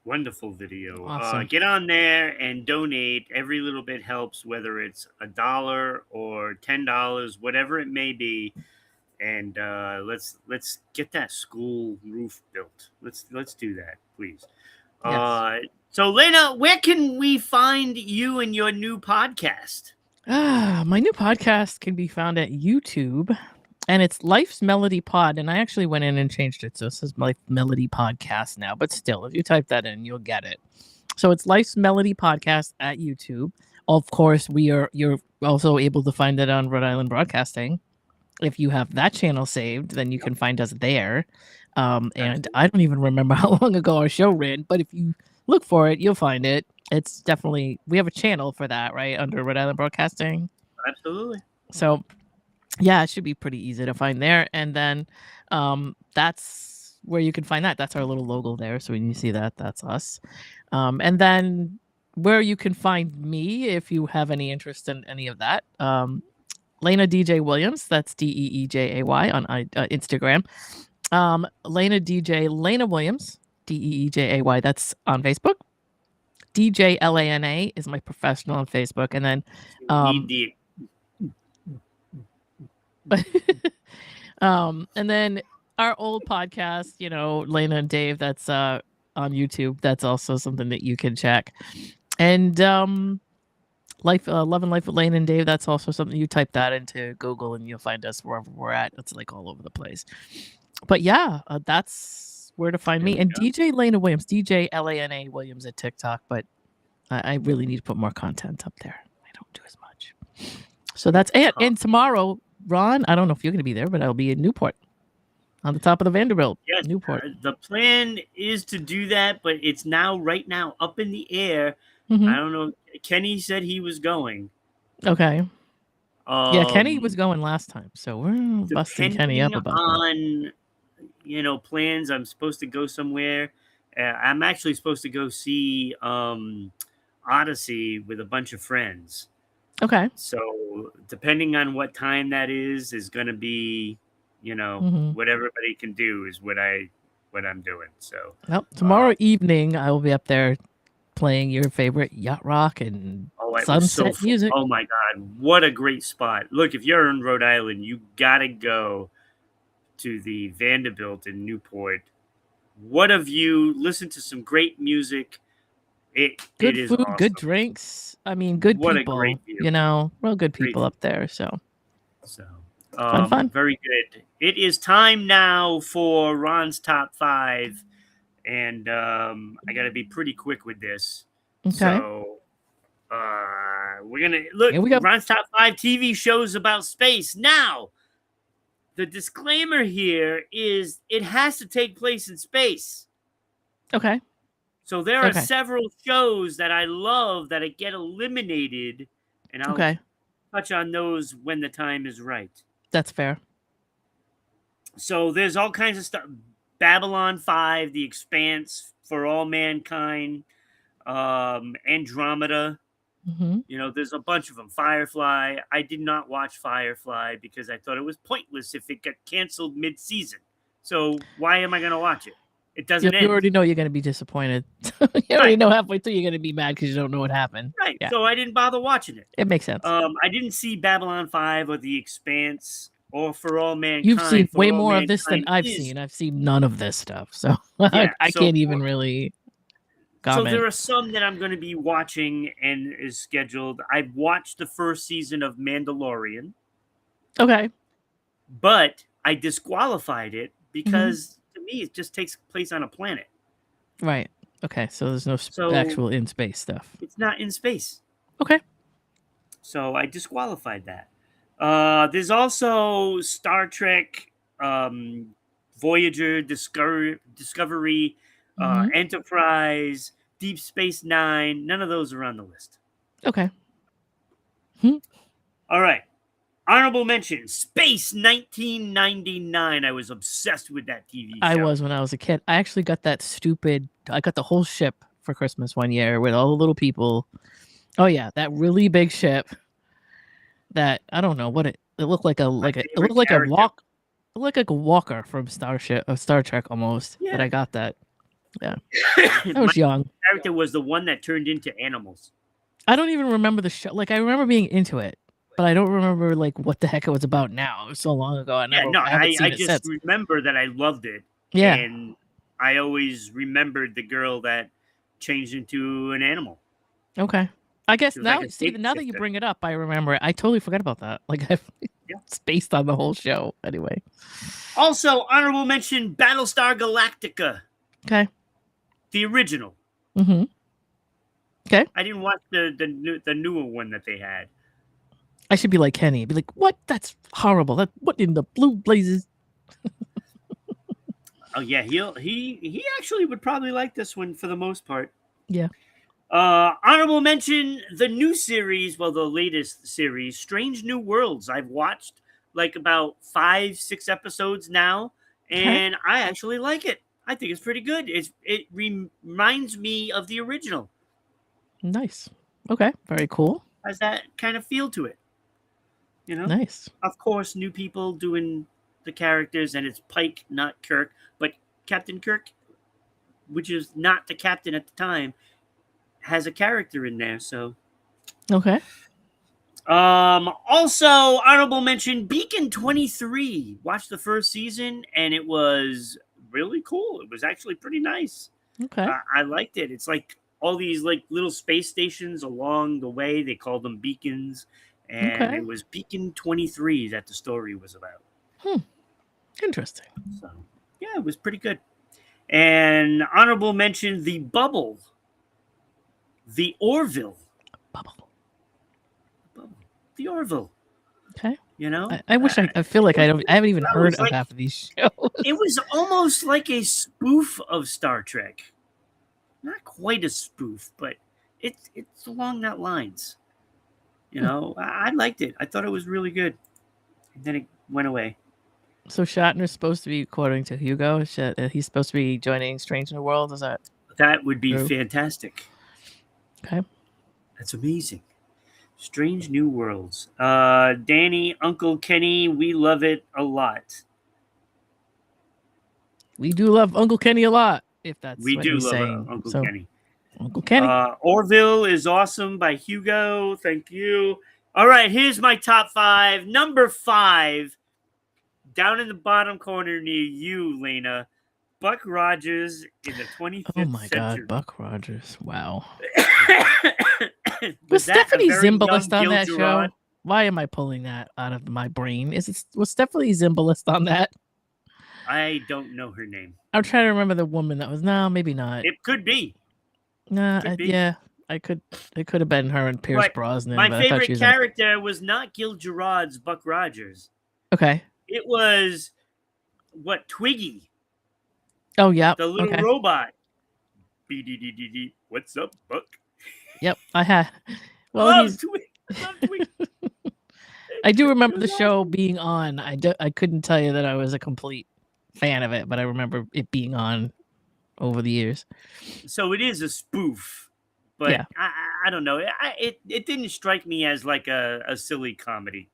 Wonderful video. Awesome. Get on there and donate. Every little bit helps, whether it's $1 or $10, whatever it may be. And let's get that school roof built. Let's do that, please. Yes. So Lena, where can we find you and your new podcast? My new podcast can be found at YouTube, and it's Life's Melody Pod. And I actually went in and changed it, so it says Life Melody Podcast now. But still, if you type that in, you'll get it. So it's Life's Melody Podcast at YouTube. Of course, you're also able to find it on Rhode Island Broadcasting. If you have that channel saved, then you can find us there. And I don't even remember how long ago our show ran, but if you look for it, you'll find it. It's definitely, we have a channel for that, right? Under Rhode Island Broadcasting. Absolutely. So yeah, it should be pretty easy to find there. And then that's where you can find that. That's our little logo there. So when you see that, that's us. And then where you can find me, if you have any interest in any of that, Lena DJ Williams, that's DEEJAY on Instagram. Lena DJ Lena Williams, DEEJAY, that's on Facebook. DJ LANA is my professional on Facebook, and then and then our old podcast, Lena and Dave, that's on YouTube. That's also something that you can check. And Love and Life with Lane and Dave, that's also something you type that into Google and you'll find us wherever we're at. It's like all over the place. But yeah, that's where to find me. And DJ Lena Williams, DJ LANA Williams at TikTok. But I really need to put more content up there. I don't do as much. So that's it. And tomorrow, Ron, I don't know if you're going to be there, but I'll be in Newport on the top of the Vanderbilt. Yes, Newport. The plan is to do that, but it's right now up in the air. Mm-hmm. I don't know. Kenny said he was going. Okay. Yeah, Kenny was going last time, so we're busting Kenny up about that. Plans. I'm supposed to go somewhere. I'm actually supposed to go see Odyssey with a bunch of friends. Okay. So depending on what time that is going to be, what everybody can do is what I'm doing. So tomorrow evening I will be up there playing your favorite yacht rock and sunset music. Oh my God, what a great spot. Look, if you're in Rhode Island, you gotta go to the Vanderbilt in Newport. What a view. Listen to some great music. Good food, awesome. Good drinks. I mean, good people. A great view. Real good people up there. So fun. Very good. It is time now for Ron's top 5. And I got to be pretty quick with this. Okay. So we're going to look. Ron's top 5 TV shows about space. Now, the disclaimer here is it has to take place in space. Okay. So there are several shows that I love that get eliminated. And I'll touch on those when the time is right. That's fair. So there's all kinds of stuff. Babylon 5, The Expanse, For All Mankind, Andromeda. Mm-hmm. There's a bunch of them. Firefly. I did not watch Firefly because I thought it was pointless if it got canceled mid-season. So why am I going to watch it? It doesn't end. You already know you're going to be disappointed. You already know halfway through you're going to be mad because you don't know what happened. Right. Yeah. So I didn't bother watching it. It makes sense. I didn't see Babylon 5 or The Expanse. Or For All Mankind. You've seen way more of this than I've seen. I've seen none of this stuff. So I can't even really comment. So there are some that I'm going to be watching and is scheduled. I've watched the first season of Mandalorian. Okay. But I disqualified it because to me it just takes place on a planet. Right. Okay. So there's no actual in space stuff. It's not in space. Okay. So I disqualified that. There's also Star Trek, Voyager, Discovery, Enterprise, Deep Space Nine. None of those are on the list. Okay. All right. Honorable mention, Space 1999. I was obsessed with that TV show. I was when I was a kid. I actually got I got the whole ship for Christmas one year with all the little people. Oh, yeah. That really big ship. that I don't know what it looked like it favorite looked like character. it looked like a walker from Star Trek almost. Yeah. But I got that. Yeah. I was young. Character was the one that turned into animals. I don't even remember the show. Like I remember being into it, but I don't remember like what the heck it was about now. It was so long ago. I haven't seen I it just since. remember that I loved it. Yeah. And I always remembered the girl that changed into an animal. Okay. I guess She was now, like a Steven, now that you shapeshifter. bring it up, I remember it. I totally forgot about that. Like it's based on the whole show anyway. Also, honorable mention Battlestar Galactica, Okay. the original. Mm-hmm. Okay. I didn't watch the newer one that they had. I should be like Kenny. Be like, what? That's horrible. What in the blue blazes? Oh yeah, he actually would probably like this one for the most part. Yeah. Honorable mention the new series, well, the latest series, Strange New Worlds. I've watched like about 5-6 episodes now, and I actually like it. I think it's pretty good. It reminds me of the original. Nice. Okay. Very cool. Has that kind of feel to it. You know? Nice. Of course, new people doing the characters, and it's Pike, not Kirk, but Captain Kirk, which is not the captain at the time, has a character in there. So Okay. Also honorable mention Beacon 23. Watched the first season and it was really cool. It was actually pretty nice. Okay. I liked it. It's like all these like little space stations along the way. They called them beacons, and it was Beacon 23 that the story was about. Interesting. So yeah, it was pretty good. And honorable mention The Bubble, The Orville. Bubble. The Orville. Okay. You know, I wish I feel like I haven't even heard of half of these shows. It was almost like a spoof of Star Trek. Not quite a spoof, but it's along that lines. You know, I liked it. I thought it was really good. And then it went away. So Shatner's supposed to be, according to Hugo, he's supposed to be joining Strange New Worlds. Is that? That would be true? Fantastic. Okay. That's amazing. Strange New Worlds. Danny, Uncle Kenny, we love it a lot. We do love Uncle Kenny a lot, if that's we what do he's love saying. Uncle So, Kenny. Uncle Kenny. Orville is awesome by Hugo. Thank you. All right, here's my top 5. Number 5, down in the bottom corner near you, Lena, Buck Rogers in the 25th century. Oh my God, Buck Rogers. Wow. was Stephanie that a very Zimbalist young on that Gil show? Gerard? Why am I pulling that out of my brain? Was Stephanie Zimbalist on that? I don't know her name. I'm trying to remember the woman that was. No, maybe not. It could be. Nah, yeah, it could have been her and Pierce Brosnan. My but I thought she favorite was character was not Gil Gerard's Buck Rogers. Okay. It was Twiggy. Oh yeah, the little robot. BDDDD. What's up, Buck? Yep, I had. Well, I love Twiggy. I do remember the show being on. I couldn't tell you that I was a complete fan of it, but I remember it being on over the years. So it is a spoof, but yeah. I don't know. It didn't strike me as like a silly comedy.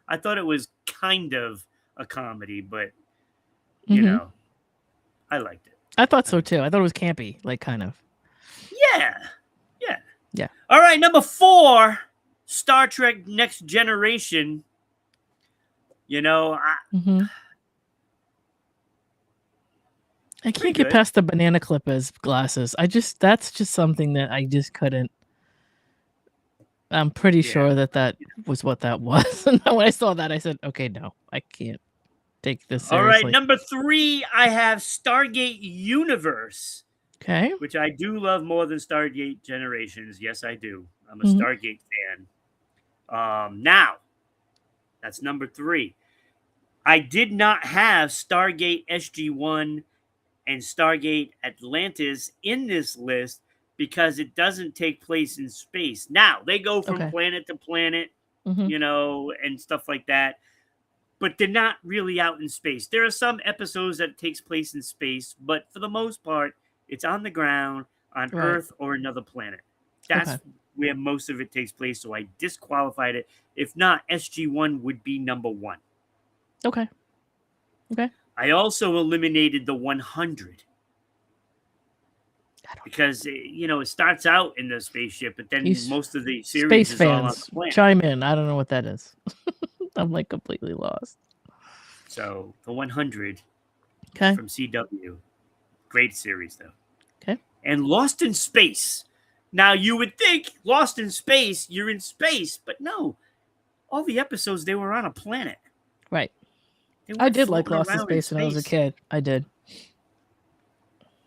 I thought it was kind of a comedy, but you know, I liked it. I thought so too. I thought it was campy, like kind of. Yeah. All right, number 4, Star Trek Next Generation. You know, I can't get past the banana clippers glasses. That's just something that I just couldn't. I'm pretty sure that was what that was. And when I saw that, I said, okay, no, I can't take this seriously. All right, number 3, I have Stargate Universe. Okay. Which I do love more than Stargate Generations. Yes, I do. I'm a Stargate fan. Now, that's number 3. I did not have Stargate SG-1 and Stargate Atlantis in this list because it doesn't take place in space. Now, they go from planet to planet, you know, and stuff like that. But they're not really out in space. There are some episodes that takes place in space, but for the most part, it's on the ground, on Earth, or another planet. That's where most of it takes place, so I disqualified it. If not, SG1 would be number 1. Okay. Okay. I also eliminated the 100 because it starts out in the spaceship, but then most of the series Space is all on fans, the planet. chime in. I don't know what that is. I'm like completely lost. So the 100 Okay. from CW, great series though. Okay. And Lost in Space. Now you would think Lost in Space, you're in space, but no. All the episodes they were on a planet. Right. They I weren't did like floating Lost in around Space when I was a kid. I did.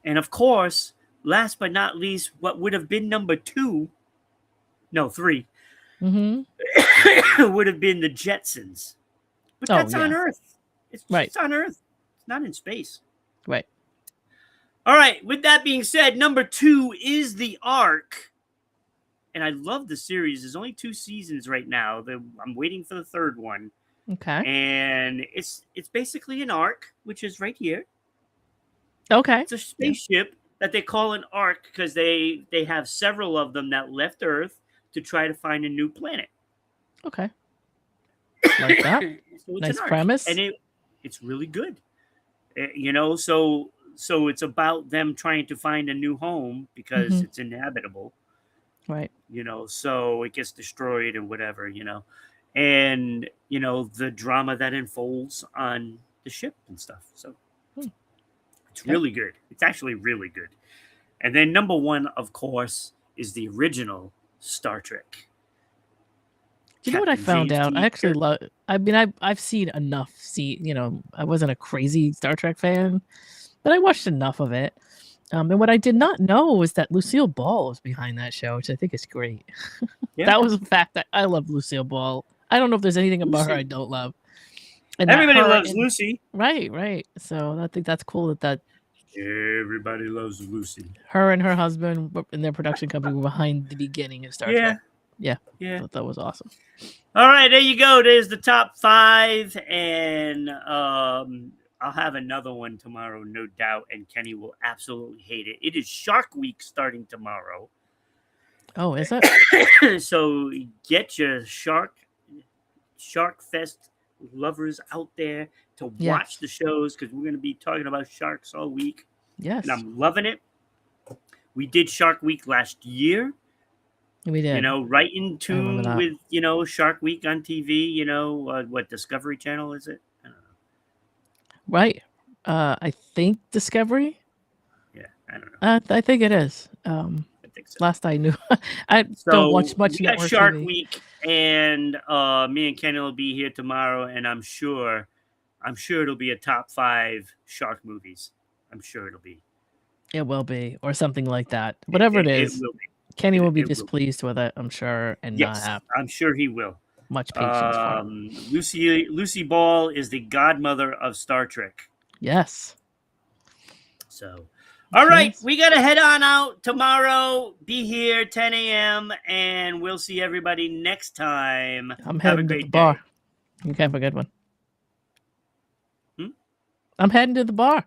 And of course, last but not least, what would have been number 3 Mm-hmm. would have been the Jetsons. But Oh, that's on yeah. Earth. It's Right. just on Earth. It's not in space. Right. All right. With that being said, number 2 is The Ark. And I love the series. There's only 2 seasons right now. I'm waiting for the 3rd one. Okay. And it's basically an ark, which is right here. Okay. It's a spaceship that they call an ark because they have several of them that left Earth to try to find a new planet. Okay. Like that. So it's Nice an ark. premise. And it's really good. So it's about them trying to find a new home because it's inhabitable. Right. So it gets destroyed and whatever, and the drama that unfolds on the ship and stuff. So it's really good. It's actually really good. And then number 1, of course, is the original Star Trek. Do you know what I Captain found James out? T. I actually Kirk. love. I mean, I've seen enough. I wasn't a crazy Star Trek fan, but I watched enough of it. And what I did not know was that Lucille Ball was behind that show, which I think is great. Yeah. That was a fact that I love Lucille Ball. I don't know if there's anything about her Lucy. I don't love. And that Everybody her loves and- Lucy. Right. So I think that's cool that Everybody loves Lucy. her and her husband and their production company were behind the beginning of Star Trek. Yeah. I thought that was awesome. All right, there you go. There's the top 5, and I'll have another one tomorrow, no doubt, and Kenny will absolutely hate it. It is Shark Week starting tomorrow. Oh, is it? So get your Shark Fest lovers out there to watch the shows because we're going to be talking about sharks all week. Yes. And I'm loving it. We did Shark Week last year. We did. Right in tune with, Shark Week on TV, what Discovery Channel is it? I don't know. Right. I think Discovery. Yeah, I don't know. I think it is. I think so. Last I knew. I don't watch much we got network Shark TV. Week, and me and Kenny will be here tomorrow, and I'm sure it'll be a top 5 shark movies. I'm sure it'll be. It will be, or something like that. Whatever it is, will be. Kenny will be It will. displeased with it, I'm sure, and not have I'm sure he will. much patience for it. Lucy Ball is the godmother of Star Trek. Yes. So, all right, Yes. we got to head on out tomorrow. Be here 10 a.m. and we'll see everybody next time. I'm Have a heading to great the bar. day. You can have a good one. I'm heading to the bar.